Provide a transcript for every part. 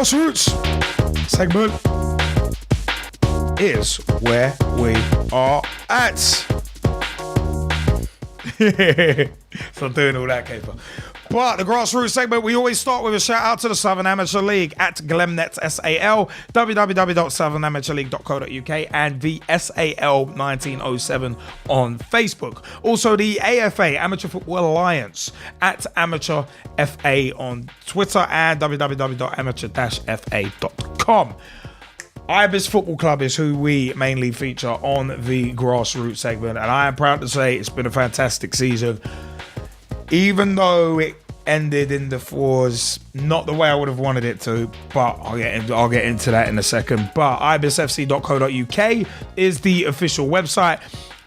Grassroots segment is where we are at. So doing all that caper. But the grassroots segment, we always start with a shout out to the Southern Amateur League at Glemnet SAL, www.southernamateurleague.co.uk, and the SAL 1907 on Facebook. Also the AFA, Amateur Football Alliance, at Amateur FA on Twitter, and www.amateur-fa.com. Ibis Football Club is who we mainly feature on the grassroots segment, and I am proud to say it's been a fantastic season. Even though it ended in the fours, not the way I would have wanted it to, but I'll get into that in a second. But ibisfc.co.uk is the official website.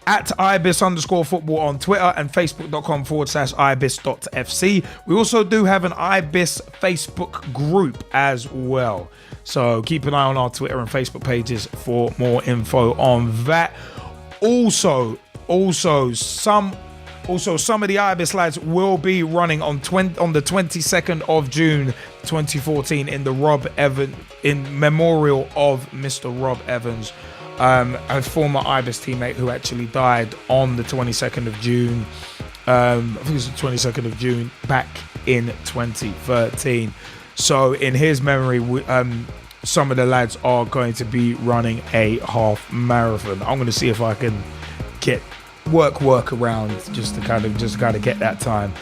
At ibis_football on Twitter, and facebook.com/ibis.fc. We also do have an Ibis Facebook group as well. So keep an eye on our Twitter and Facebook pages for more info on that. Also, some of the Ibis lads will be running on the 22nd of June 2014 in the in memorial of Mr. Rob Evans, a former Ibis teammate who actually died on the 22nd of June. I think it was the 22nd of June back in 2013. So in his memory, some of the lads are going to be running a half marathon. I'm going to see if I can work around just to kind of get that time.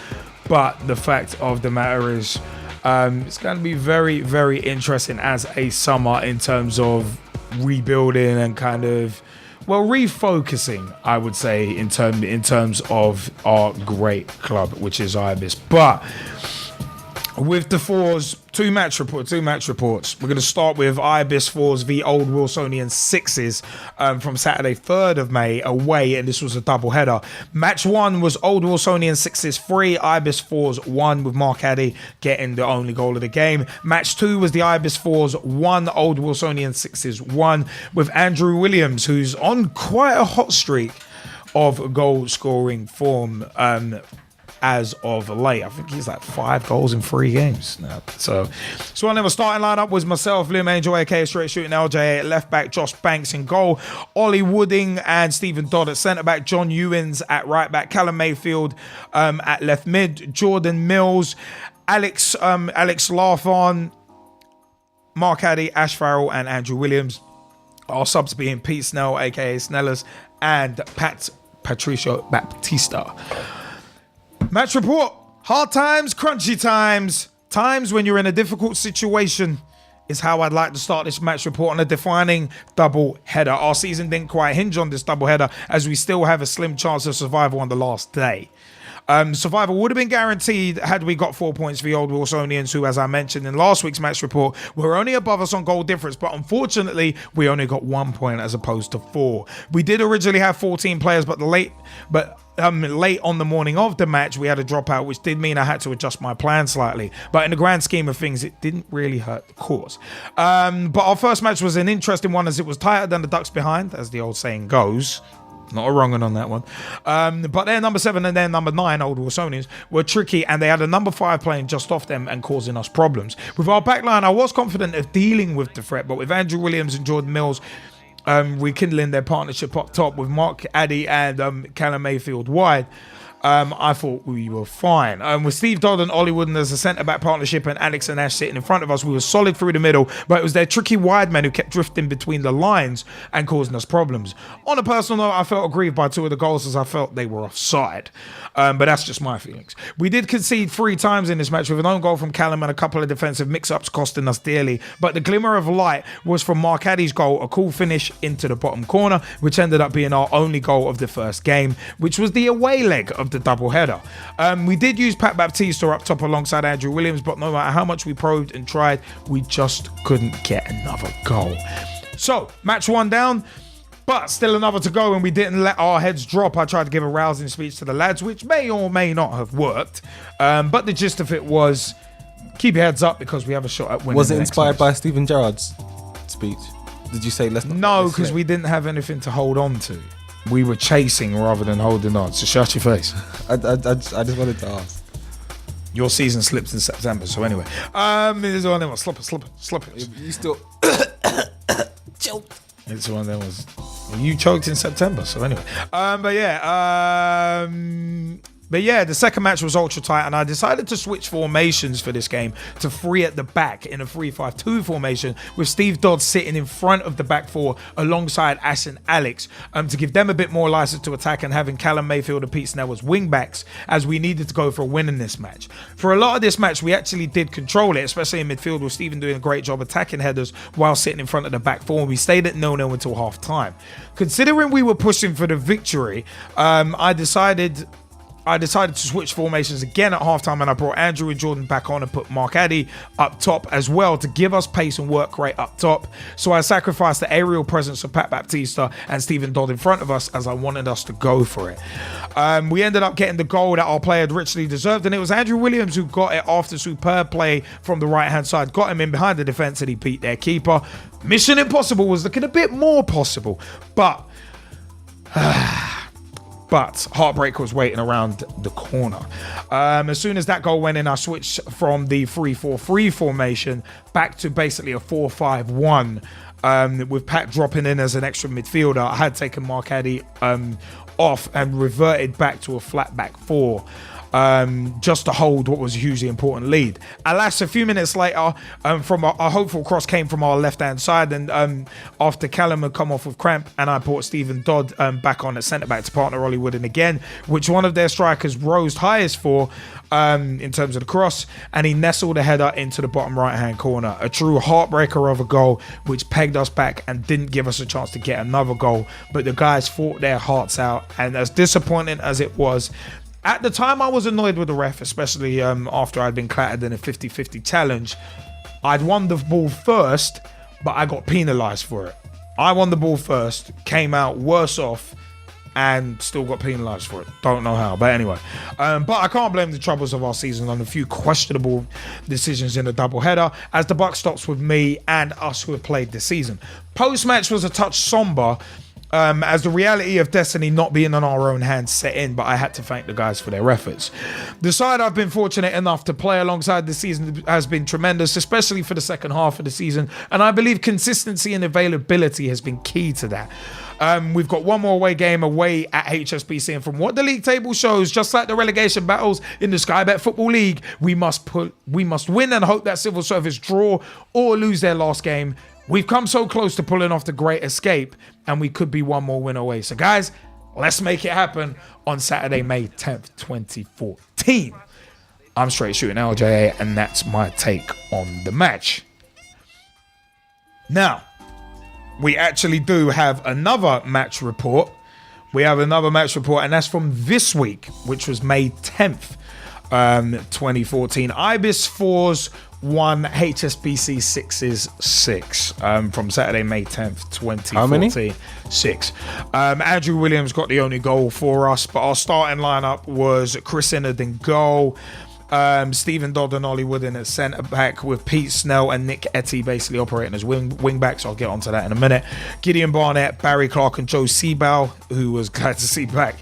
But the fact of the matter is, it's going to be very, very interesting as a summer in terms of rebuilding and kind of refocusing, I would say, in terms of our great club, which is Ibis. But with the fours, two match reports. We're going to start with Ibis 4s v Old Wilsonian 6s from Saturday 3rd of May away, and this was a double header. Match 1 was Old Wilsonian 6s 3, Ibis 4s 1, with Mark Addy getting the only goal of the game. Match 2 was the Ibis 4s 1, Old Wilsonian 6s 1, with Andrew Williams, who's on quite a hot streak of goal scoring form as of late. I think he's like 5 goals in 3 games now. So on our starting lineup was myself, Liam Angel, aka Straight Shooting LJ at left back, Josh Banks in goal, Ollie Wooding and Stephen Dodd at centre back, John Ewins at right back, Callum Mayfield at left mid, Jordan Mills, Alex Larthon, Mark Addy, Ash Farrell and Andrew Williams. Our subs being Pete Snell, aka Snellers, and Patricio Baptista. Match report. Hard times, crunchy times. Times when you're in a difficult situation is how I'd like to start this match report on a defining double header. Our season didn't quite hinge on this double header, as we still have a slim chance of survival on the last day. Survival would have been guaranteed had we got 4 points for the Old Wilsonians, who, as I mentioned in last week's match report, were only above us on goal difference, but unfortunately we only got 1 point as opposed to 4. We did originally have 14 players, but late on the morning of the match we had a dropout, which did mean I had to adjust my plan slightly, but in the grand scheme of things it didn't really hurt the cause. But our first match was an interesting one, as it was tighter than the ducks behind, as the old saying goes. Not a wrong one on that one. But their number 7 and their number 9, Old Wilsonians, were tricky, and they had a number 5 playing just off them and causing us problems. With our backline, I was confident of dealing with the threat, but with Andrew Williams and Jordan Mills rekindling their partnership up top with Mark Addy and Callum Mayfield wide, I thought we were fine. With Steve Dodd and Ollie Wooden as a centre-back partnership and Alex and Ash sitting in front of us, we were solid through the middle, but it was their tricky wide men who kept drifting between the lines and causing us problems. On a personal note, I felt aggrieved by 2 of the goals, as I felt they were offside. But that's just my feelings. We did concede 3 times in this match, with an own goal from Callum and a couple of defensive mix-ups costing us dearly. But the glimmer of light was from Mark Addy's goal, a cool finish into the bottom corner, which ended up being our only goal of the first game, which was the away leg of the double header. We did use Pat Baptista up top alongside Andrew Williams, but no matter how much we probed and tried, we just couldn't get another goal. So, match 1 down, but still another to go, and we didn't let our heads drop. I tried to give a rousing speech to the lads, which may or may not have worked, but the gist of it was, keep your heads up because we have a shot at winning. Was it inspired by Stephen Gerrard's speech? Did you say let's not? No, because we didn't have anything to hold on to. We were chasing rather than holding on. So shut your face. I just wanted to ask. Your season slips in September. So anyway, it's one of them was slip it. You still choked. It's one of them was you choked in September. So anyway, But yeah, the second match was ultra tight, and I decided to switch formations for this game to three at the back in a 3-5-2 formation, with Steve Dodd sitting in front of the back four alongside Ash and Alex, to give them a bit more license to attack, and having Callum Mayfield and Pete Snell as wing backs, as we needed to go for a win in this match. For a lot of this match, we actually did control it, especially in midfield, with Stephen doing a great job attacking headers while sitting in front of the back four, and we stayed at 0-0 until half time. Considering we were pushing for the victory, I decided to switch formations again at halftime, and I brought Andrew and Jordan back on and put Mark Addy up top as well to give us pace and work rate up top. So I sacrificed the aerial presence of Pat Baptista and Stephen Dodd in front of us, as I wanted us to go for it. We ended up getting the goal that our player had richly deserved, and it was Andrew Williams who got it after superb play from the right hand side, got him in behind the defence, and he beat their keeper. Mission Impossible was looking a bit more possible, but heartbreak was waiting around the corner. As soon as that goal went in, I switched from the 3-4-3 formation back to basically a 4-5-1, with Pat dropping in as an extra midfielder. I had taken Mark Addy off and reverted back to a flat back four, just to hold what was a hugely important lead. Alas, a few minutes later, from a hopeful cross came from our left-hand side, and after Callum had come off with cramp, and I brought Stephen Dodd back on at centre-back to partner Ollie Wood in again, which one of their strikers rose highest for in terms of the cross, and he nestled a header into the bottom right-hand corner. A true heartbreaker of a goal, which pegged us back and didn't give us a chance to get another goal, but the guys fought their hearts out, and as disappointing as it was, at the time, I was annoyed with the ref, especially after I'd been clattered in a 50-50 challenge. I'd won the ball first, but I got penalised for it. I won the ball first, came out worse off, and still got penalised for it. Don't know how, but anyway. But I can't blame the troubles of our season on a few questionable decisions in the doubleheader, as the buck stops with me and us who have played this season. Post-match was a touch sombre, as the reality of destiny not being on our own hands set in, but I had to thank the guys for their efforts. The side I've been fortunate enough to play alongside this season has been tremendous, especially for the second half of the season, and I believe consistency and availability has been key to that. We've got one more away game away at HSBC, and from what the league table shows, just like the relegation battles in the Sky Bet Football League, we must win and hope that Civil Service draw or lose their last game. We've come so close to pulling off the great escape, and we could be one more win away. So guys, let's make it happen on Saturday, May 10th, 2014. I'm Straight Shooting LJA, and that's my take on the match. Now, we actually do have another match report. And that's from this week, which was May 10th, 2014. Ibis 4s 1, HSBC 6s 6, from Saturday, May 10th, 2014. How many? 6. Andrew Williams got the only goal for us, but our starting lineup was Chris Innard in goal, Stephen Dodd and Ollie Wood in at centre back, with Pete Snell and Nick Etty basically operating as wing backs. I'll get onto that in a minute. Gideon Barnett, Barry Clark, and Joe Seabow, who was glad to see back,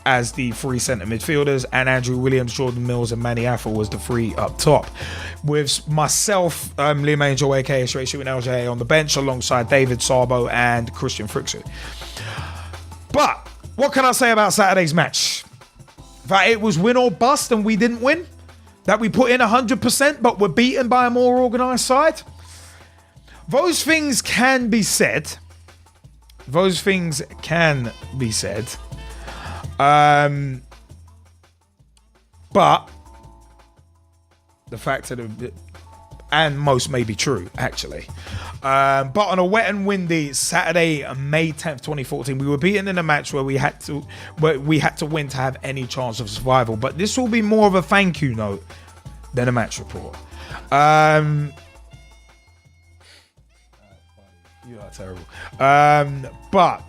as the three centre midfielders, and Andrew Williams, Jordan Mills, and Manny Affle was the three up top, with myself, Liam Angel, aka Straight Shooting LJ, on the bench alongside David Sabo and Christian Frixu. But what can I say about Saturday's match? That it was win or bust, and we didn't win. That we put in 100%, but were beaten by a more organised side. Those things can be said. But the fact that and most may be true, actually. But on a wet and windy Saturday, May 10th, 2014, we were beaten in a match where we had to win to have any chance of survival. But this will be more of a thank you note than a match report. You are terrible. But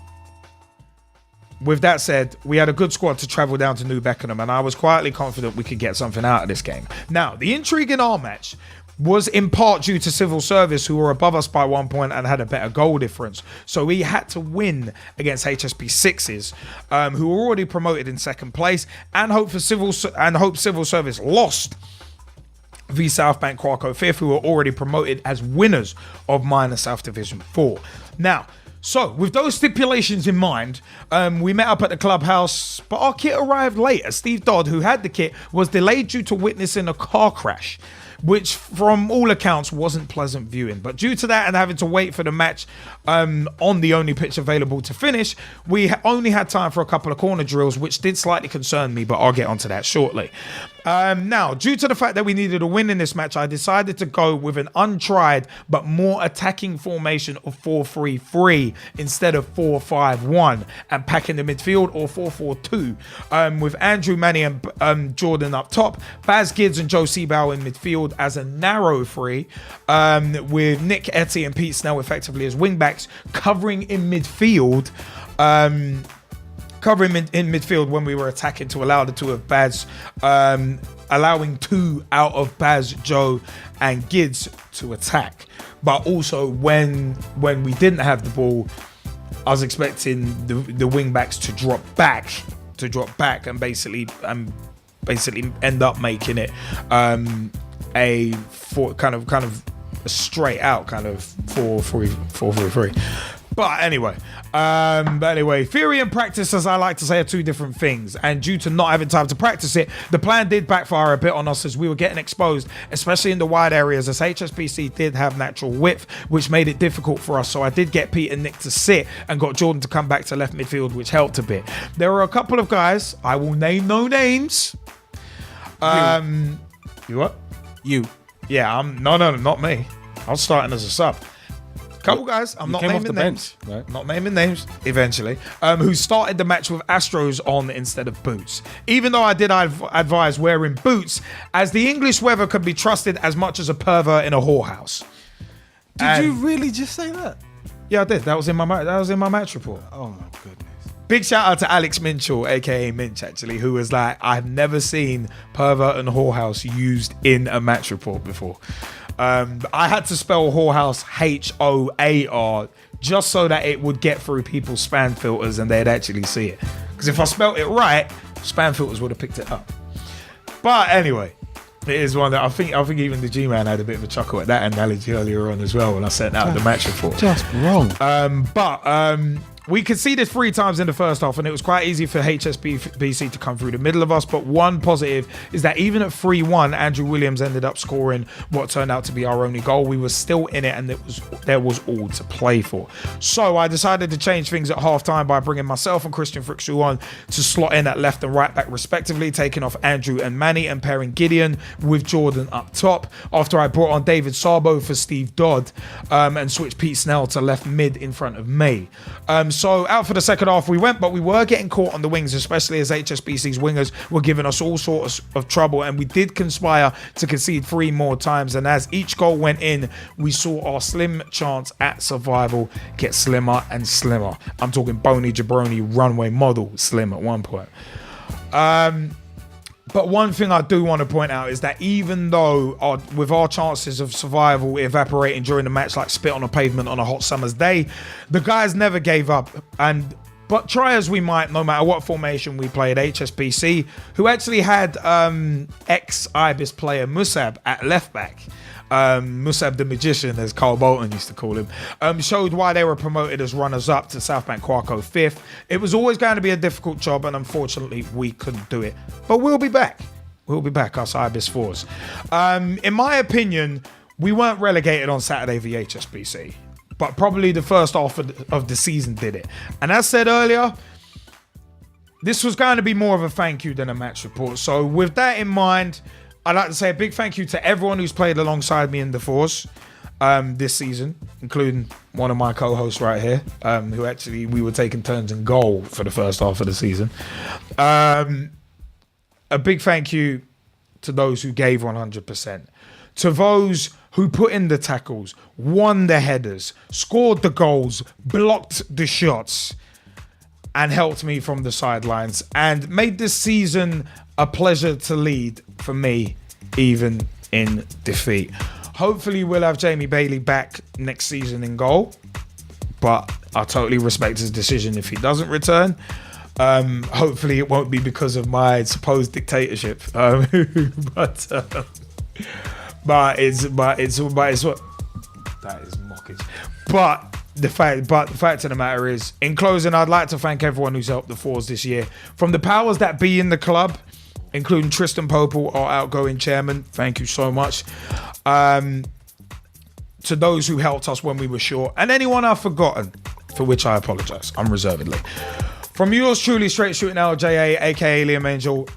with that said, we had a good squad to travel down to New Beckenham, and I was quietly confident we could get something out of this game. Now, the intrigue in our match was in part due to civil service, who were above us by 1 point and had a better goal difference. So we had to win against HSP 6s, who were already promoted in second place, and hope civil service lost v South Bank Quarko 5th, who were already promoted as winners of Minor South Division 4. Now, so with those stipulations in mind, we met up at the clubhouse, but our kit arrived late, as Steve Dodd, who had the kit, was delayed due to witnessing a car crash, which from all accounts wasn't pleasant viewing. But due to that and having to wait for the match on the only pitch available to finish, we only had time for a couple of corner drills, which did slightly concern me, but I'll get onto that shortly. Now, due to the fact that we needed a win in this match, I decided to go with an untried but more attacking formation of 4-3-3 instead of 4-5-1, and pack in the midfield, or 4-4-2, with Andrew, Manny and Jordan up top, Baz Gids and Joe Seabow in midfield as a narrow three, with Nick Etty and Pete Snell effectively as wing-backs, covering in midfield when we were attacking, to allow the two of Baz, allowing two out of Baz, Joe and Gids to attack. But also when we didn't have the ball, I was expecting the wing backs to drop back and basically end up making it a kind of a straight out kind of 4-3-3. But anyway, theory and practice, as I like to say, are two different things. And due to not having time to practice it, the plan did backfire a bit on us, as we were getting exposed, especially in the wide areas, as HSBC did have natural width, which made it difficult for us. So I did get Pete and Nick to sit and got Jordan to come back to left midfield, which helped a bit. There were a couple of guys, I will name no names. You what? You. Yeah, no, not me. I was starting as a sub. Couple guys, I'm not naming names. Bench, right? Not naming names, eventually, who started the match with Astros on instead of boots. Even though I did advise wearing boots, as the English weather could be trusted as much as a pervert in a whorehouse. Did you really just say that? Yeah, I did. That was in my match report. Oh my goodness. Big shout out to Alex Minchell, aka Minch, actually, who was like, I've never seen pervert and whorehouse used in a match report before. I had to spell whorehouse H-O-A-R just so that it would get through people's spam filters and they'd actually see it. Because if I spelt it right, spam filters would have picked it up. But anyway, it is one that I think even the G-Man had a bit of a chuckle at that analogy earlier on as well when I sent out the match report. Just wrong. We conceded 3 times in the first half, and it was quite easy for HSBC to come through the middle of us. But one positive is that even at 3-1, Andrew Williams ended up scoring what turned out to be our only goal. We were still in it, and there was all to play for. So I decided to change things at half-time by bringing myself and Christian Frixu on to slot in at left and right back respectively, taking off Andrew and Manny and pairing Gideon with Jordan up top, after I brought on David Sabo for Steve Dodd, and switched Pete Snell to left mid in front of me. So out for the second half we went, but we were getting caught on the wings, especially as HSBC's wingers were giving us all sorts of trouble, and we did conspire to concede 3 more times. And as each goal went in, we saw our slim chance at survival get slimmer and slimmer. I'm talking bony jabroni runway model slim at one point. But one thing I do want to point out is that even though with our chances of survival evaporating during the match like spit on a pavement on a hot summer's day, the guys never gave up. But try as we might, no matter what formation we played, HSBC, who actually had ex-Ibis player Musab at left back, Musab the Magician, as Carl Bolton used to call him, showed why they were promoted as runners-up to South Bank Quarko 5th. It was always going to be a difficult job, and unfortunately, we couldn't do it. But we'll be back. We'll be back, us Ibis 4s. In my opinion, we weren't relegated on Saturday v HSBC, but probably the first half of the season did it. And as said earlier, this was going to be more of a thank you than a match report. So with that in mind, I'd like to say a big thank you to everyone who's played alongside me in the Force this season, including one of my co-hosts right here, who actually we were taking turns in goal for the first half of the season. A big thank you to those who gave 100%. To those who put in the tackles, won the headers, scored the goals, blocked the shots, and helped me from the sidelines, and made this season a pleasure to lead for me, even in defeat. Hopefully we'll have Jamie Bailey back next season in goal, but I totally respect his decision if he doesn't return. Hopefully it won't be because of my supposed dictatorship. But it's what that is mockage. But the fact of the matter is, in closing, I'd like to thank everyone who's helped the Fours this year, from the powers that be in the club, including Tristan Popel, our outgoing chairman. Thank you so much. To those who helped us when we were short, and anyone I've forgotten, for which I apologise unreservedly. From yours truly, Straight Shooting LJA, aka Liam Angel,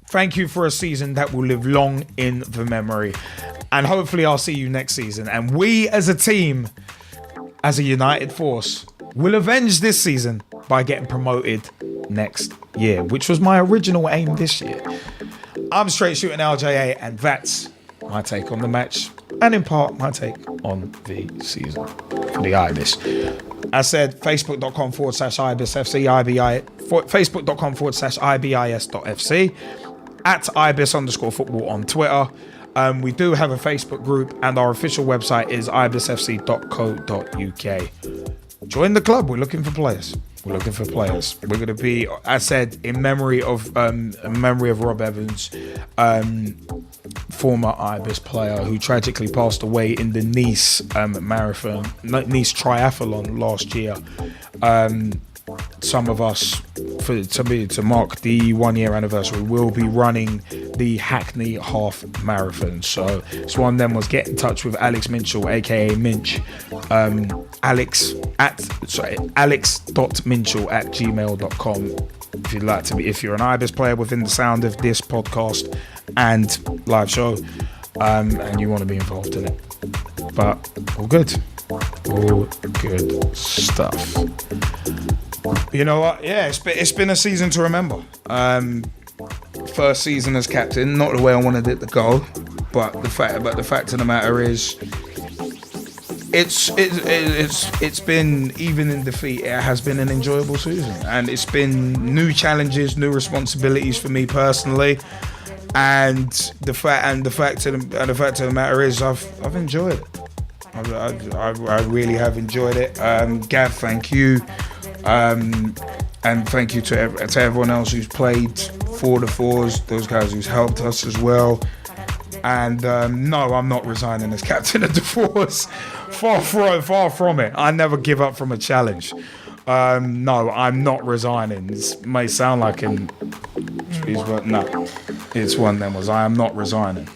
thank you for a season that will live long in the memory. And hopefully I'll see you next season. And we as a team, as a united force, will avenge this season by getting promoted next year, which was my original aim this year. I'm Straight Shooting LJA, and that's my take on the match, and in part my take on the season for the Ibis. I said facebook.com/Ibis FC, facebook.com/IBIS.FC, at Ibis_football on Twitter. We do have a Facebook group, and our official website is ibisfc.co.uk. Join the club. We're looking for players. We're going to be, I said, in memory of Rob Evans, former Ibis player who tragically passed away in the Nice Nice triathlon last year. Some of us, to mark the 1 year anniversary, will be running the Hackney Half Marathon. So one of them was get in touch with Alex Minchell, aka Minch. alex.minchell@gmail.com if you'd like to be, if you're an Ibis player within the sound of this podcast and live show, and you want to be involved in it. But all good stuff. You know what? Yeah, it's been a season to remember. First season as captain, not the way I wanted it to go, but the fact of the matter is, it's been, even in defeat, it has been an enjoyable season, and it's been new challenges, new responsibilities for me personally, and the fact of the matter is, I've enjoyed it. I really have enjoyed it. Gav, thank you. And thank you to everyone else who's played for the Fours, those guys who's helped us as well. And no, I'm not resigning as captain of the Fours. Far from it. I never give up from a challenge. No, I'm not resigning. This may sound like but no, it's one of them was, I am not resigning.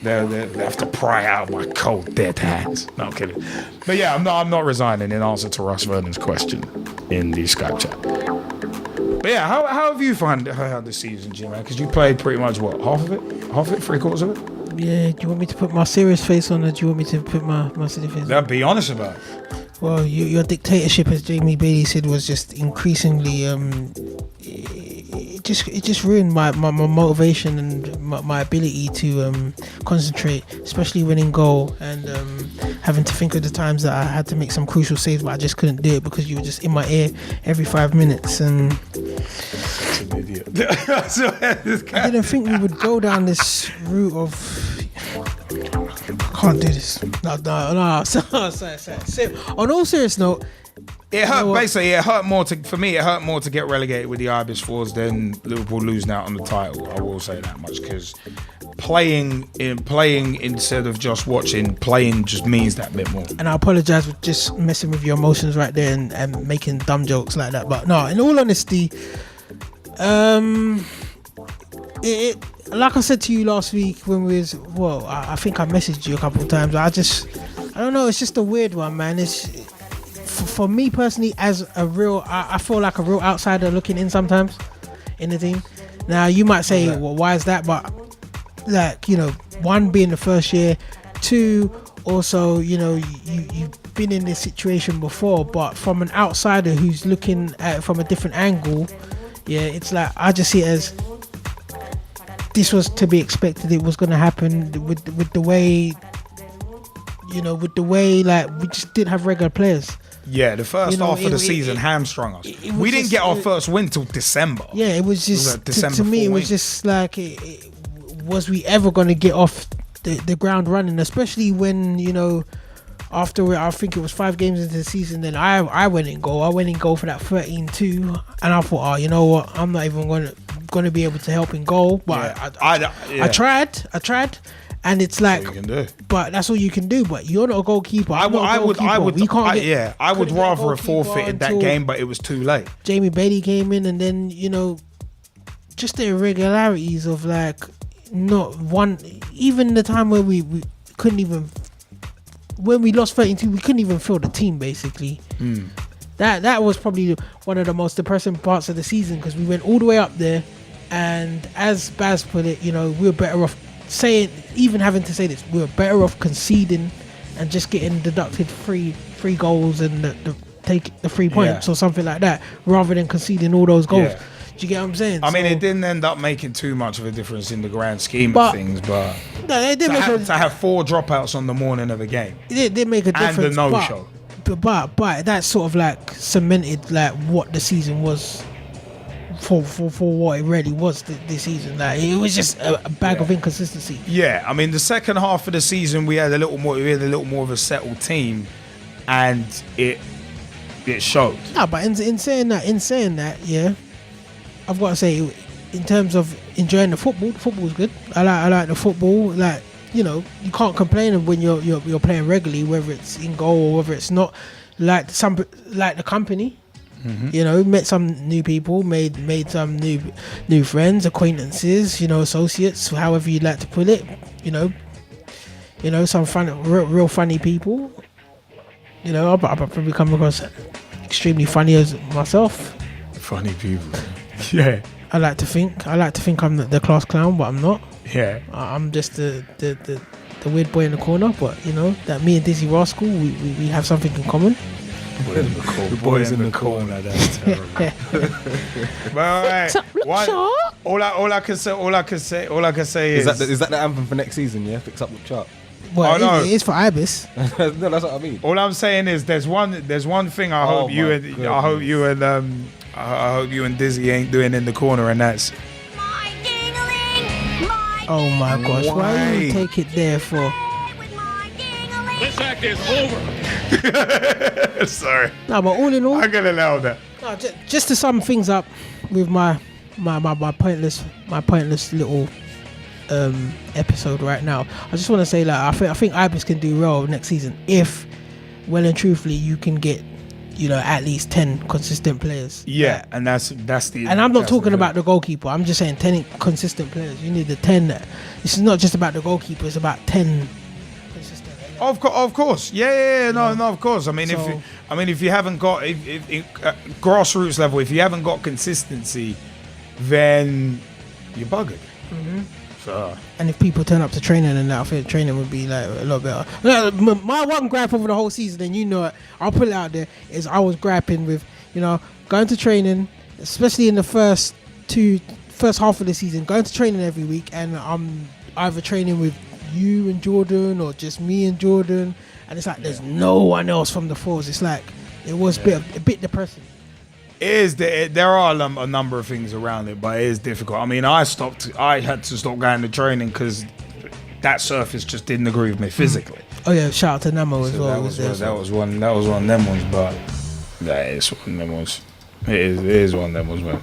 They have to pry out my cold dead hands. No, I'm kidding. But yeah, I'm not resigning, in answer to Ross Vernon's question in the Skype chat. But yeah, how have you found the season, G-Man? Because you played pretty much what, half of it, 3/4 of it? Yeah. Do you want me to put my serious face on, or do you want me to put my silly face on? Be honest about it. Well, your dictatorship, as Jamie Bailey said, was just increasingly it just ruined my motivation and my ability to concentrate, especially when in goal, and having to think of the times that I had to make some crucial saves, but I just couldn't do it because you were just in my ear every 5 minutes. And that's an idiot. I didn't think we would go down this route of, I can't do this. No. Sorry. On all serious note, it hurt. Basically, it hurt more to get relegated with the Ibis Fours than Liverpool losing out on the title. I will say that much, because playing instead of just watching, playing just means that bit more. And I apologise for just messing with your emotions right there and making dumb jokes like that. But no, in all honesty, it like I said to you last week when we was, I think I messaged you a couple of times. I don't know. It's just a weird one, man. It's for me personally, as I feel like a real outsider looking in sometimes in the team. Now you might say, well, why is that? But like, you know, one, being the first year, two, also, you know, you've been in this situation before, but from an outsider who's looking at it from a different angle, yeah, it's like, I just see it as, this was to be expected. It was going to happen with the way, you know, like we just didn't have regular players. Yeah, the first half of the season hamstrung us. We didn't get our first win till December. Yeah, it was just, to me, it was just like, was we ever going to get off the ground running, especially when after I think it was 5 games into the season, then I went in goal. I went in goal for that 13-2, and I thought, you know what, I'm not even going to be able to help in goal. But I tried, and it's like, you can do. But that's all you can do. But you're not a goalkeeper. I would rather have forfeited that until game, but it was too late. Jamie Bailey came in, and then just the irregularities of like not one. Even the time where we couldn't even. When we lost 13-2, we couldn't even fill the team, basically. That was probably one of the most depressing parts of the season, because we went all the way up there, and as Baz put it, we were better off having to say this, we were better off conceding and just getting deducted three goals and take the 3 points or something like that, rather than conceding all those goals. Yeah. Do you get what I'm saying? I mean, it didn't end up making too much of a difference in the grand scheme of things, but no, it did to have 4 dropouts on the morning of a game, it did make a difference. And the no-show. But that sort of like cemented like what the season was for what it really was this season. Like it was just a bag of inconsistency. Yeah, I mean, the second half of the season we had a little more of a settled team, and it showed. No, but in saying that, yeah, I've got to say, in terms of enjoying the football's good. I like the football. Like, you can't complain when you're playing regularly, whether it's in goal or whether it's not. Like the company, met some new people, made some new friends, acquaintances, associates, however you'd like to put it. Some fun, real funny people. I've probably come across extremely funny as myself. Funny people. Yeah. I like to think I'm the class clown, but I'm not. Yeah. I'm just the weird boy in the corner, but that me and Dizzy Rascal, we have something in common. The boys in the corner. That's terrible. But all right. All I can say is that the anthem for next season? Yeah, fix up the chart. Well, it is for Ibis. No, that's what I mean. All I'm saying is there's one thing I hope you and Dizzy ain't doing in the corner, and that's oh my gosh, why do you take it there for? This act is over. Sorry. No, but all in all, I'm gonna allow that. No, just to sum things up with my pointless little episode right now. I just want to say that I think Ibis can do well next season if, well and truthfully, you can get at least 10 consistent players. Yeah, and that's the. And I'm not talking about the goalkeeper. I'm just saying 10 consistent players. You need the 10. This is not just about the goalkeeper. It's about 10 consistent. Of course. Yeah. No, of course. I mean, if you haven't got if grassroots level, if you haven't got consistency, then you're buggered. Mm-hmm. So. And if people turn up to training, and I think training would be like a lot better. My one gripe over the whole season, and I'll put it out there, is I was griping with going to training, especially in the first half of the season, going to training every week, and I'm either training with you and Jordan or just me and Jordan, and it's like there's no one else from the fours. It's like it was a bit depressing. There are a number of things around it, but it is difficult. I mean, I had to stop going to training because that surface just didn't agree with me physically. Oh yeah, shout out to Namo as well. That was one of them ones, but that is one of them ones. It is one of them ones, man.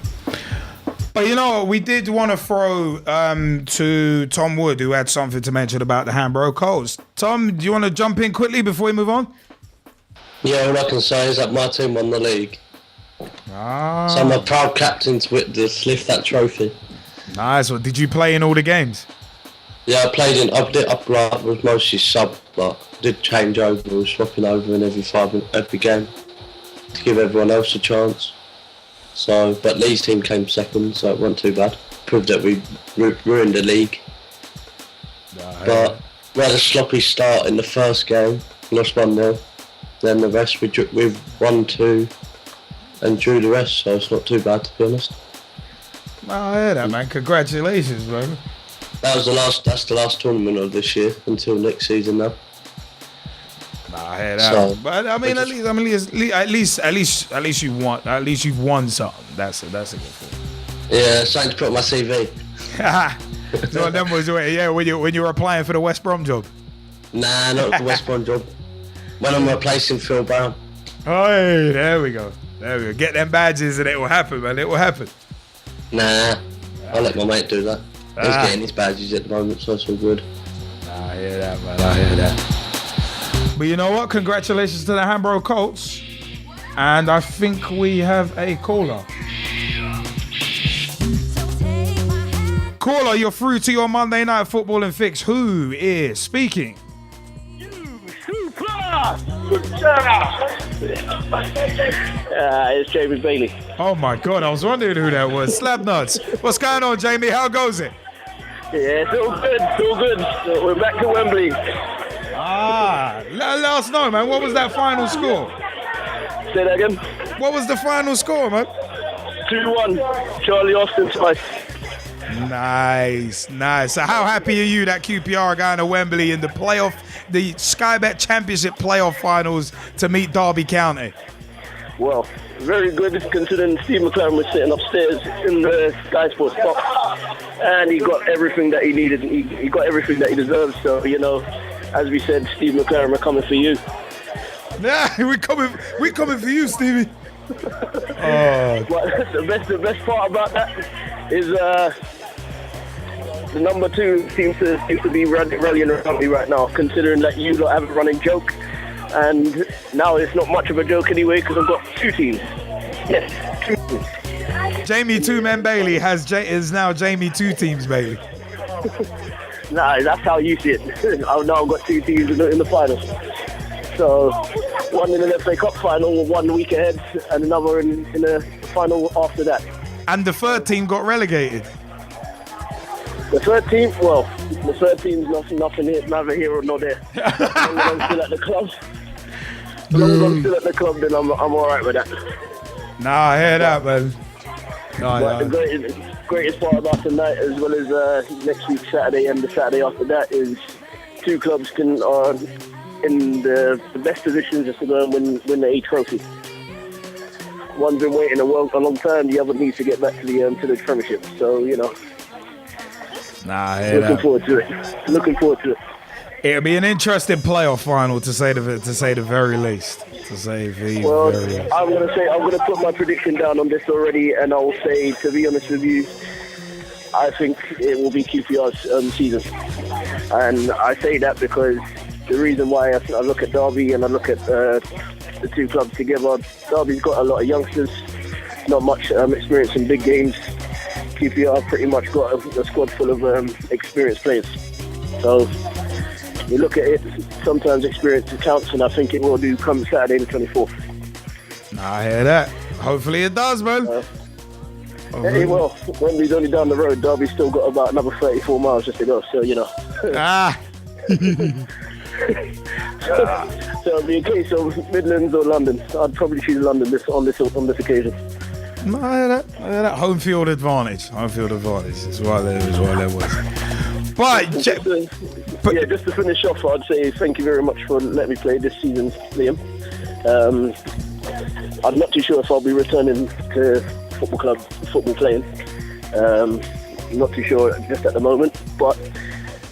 But we did want to throw to Tom Wood, who had something to mention about the Hambro Coles. Tom, do you want to jump in quickly before we move on? Yeah, all I can say is that my team won the league. Ah. So I'm a proud captain to lift that trophy. Nice. Well, did you play in all the games? Yeah, I did upright, was mostly sub, but did change over, was swapping over in every game to give everyone else a chance. So, but Lee's team came second, so it wasn't too bad. Proved that we ruined the league. But we had a sloppy start in the first game, lost 1-0. Then the rest we've won 2. And drew the rest, so it's not too bad, to be honest. Oh, I hear that, man. Congratulations, bro. That's the last tournament of this year until next season now. I hear that. So, but I mean, at least you won. At least you've won something. That's a good thing. Yeah, something to put on my CV. So them was when you were applying for the West Brom job. Nah, not the West Brom job. When I'm replacing Phil Brown. Hey, there we go. Get them badges and it will happen, man. It will happen. Nah, I'll let my mate do that. He's getting his badges at the moment, so it's all good. I hear that, man. I hear that. But you know what? Congratulations to the Hambro Colts. And I think we have a caller. Caller, you're through to your Monday Night Football and Fix. Who is speaking? It's Jamie Bailey. Oh my God, I was wondering who that was. Slab nuts. What's going on, Jamie? How goes it? Yeah, it's all good. It's all good. So we're back to Wembley. Let us know, man. What was that final score? Say that again. What was the final score, man? 2-1. Charlie Austin twice. Nice. So how happy are you that QPR are going to Wembley in the playoff, the Sky Bet Championship playoff finals to meet Derby County? Well, very good considering Steve McLaren was sitting upstairs in the Sky Sports box and he got everything that he needed. He got everything that he deserved. So, you know, as we said, Steve McLaren, we're coming for you. Yeah, we're coming for you, Stevie. But the best part about that is the number 2 seems to be rallying around me right now, considering that you lot have a running joke, and now it's not much of a joke anyway because I've got 2 teams. Yes, 2 teams. Jamie Two Men Bailey is now Jamie Two Teams Bailey. Nah, that's how you see it. I've now got 2 teams in the finals. So, one in the FA Cup final, 1 week ahead, and another in the final after that. And the third team got relegated. The third team's nothing here, neither here or not there. As long as I'm still at the club. As long as I'm still at the club, then I'm all right with that. Nah, I hear that, man. But the greatest part about tonight, as well as next week Saturday and the Saturday after that, is 2 clubs are in the best positions just to go and win the A trophy. One's been waiting a long time, the other needs to get back to the Premiership. So, you know. Nah, I hear Looking forward to it. It'll be an interesting playoff final to say the very least. I'm gonna put my prediction down on this already, and I'll say, to be honest with you, I think it will be QPR's season. And I say that because the reason why I look at Derby and I look at the 2 clubs together, Derby's got a lot of youngsters, not much experience in big games. QPR pretty much got a squad full of experienced players. So you look at it, sometimes experience counts, and I think it will do come Saturday the 24th. Nah, I hear that. Hopefully it does, man. Hey, well, Wembley's only down the road. Derby's still got about another 34 miles just to go, so you know. So it'll be a case of Midlands or London. I'd probably choose London on this occasion. No, I hear that. Home field advantage. Is why there was. But just to finish off, I'd say thank you very much for letting me play this season, Liam. I'm not too sure if I'll be returning to football playing. I'm not too sure just at the moment, but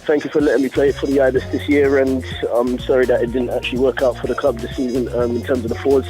thank you for letting me play for the Ibis this year, and I'm sorry that it didn't actually work out for the club this season in terms of the forwards.